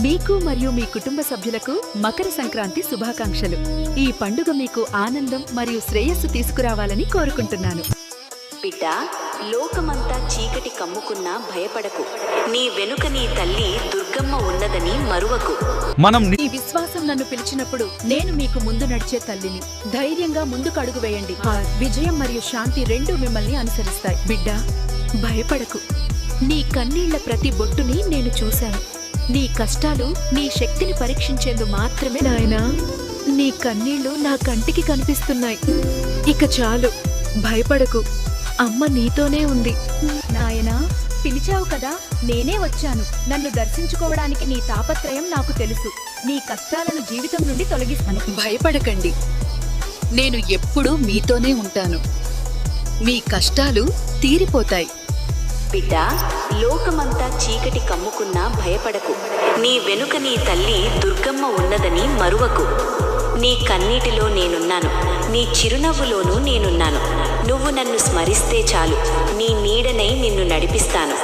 మీకు మరియు మీ కుటుంబ సభ్యులకు మకర సంక్రాంతి శుభాకాంక్షలు. ఈ పండుగ మీకు ఆనందం మరియు శ్రేయస్సు తీసుకురావాలని కోరుకుంటున్నాను. బిడ్డా, లోకమంతా చీకటి కమ్ముకున్నా భయపడకు. నీ వెనుక నీ తల్లి దుర్గమ్మ ఉన్నదని మరువకు. ఈ విశ్వాసం నన్ను పిలిచినప్పుడు నేను మీకు ముందు నడిచే తల్లిని. ధైర్యంగా ముందుకు అడుగు వేయండి. విజయం మరియు శాంతి రెండూ మిమ్మల్ని అనుసరిస్తాయి. బిడ్డా, భయపడకు. నీ కన్నీళ్ల ప్రతి బొట్టుని నేను చూశాను. నీ కష్టాలు నీ శక్తిని పరీక్షించేందు మాత్రమే. నాయనా, నీ కన్నీళ్లు నా కంటికి కనిపిస్తున్నాయి. ఇక చాలు, భయపడకు. అమ్మ నీతోనే ఉంది. నాయనా, పిలిచావు కదా, నేనే వచ్చాను. నన్ను దర్శించుకోవడానికి నీ తాపత్రయం నాకు తెలుసు. నీ కష్టాలను జీవితం నుండి తొలగిస్తాను. భయపడకండి, నేను ఎప్పుడూ మీతోనే ఉంటాను. మీ కష్టాలు తీరిపోతాయి. బిడ్డా, లోకమంతా చీకటి కమ్ముకున్నా భయపడకు. నీ వెనుక నీ తల్లి దుర్గమ్మ ఉన్నదని మరువకు. నీ కన్నీటిలో నేనున్నాను, నీ చిరునవ్వులోనూ నేనున్నాను. నువ్వు నన్ను స్మరిస్తే చాలు, నీ నీడనై నిన్ను నడిపిస్తాను.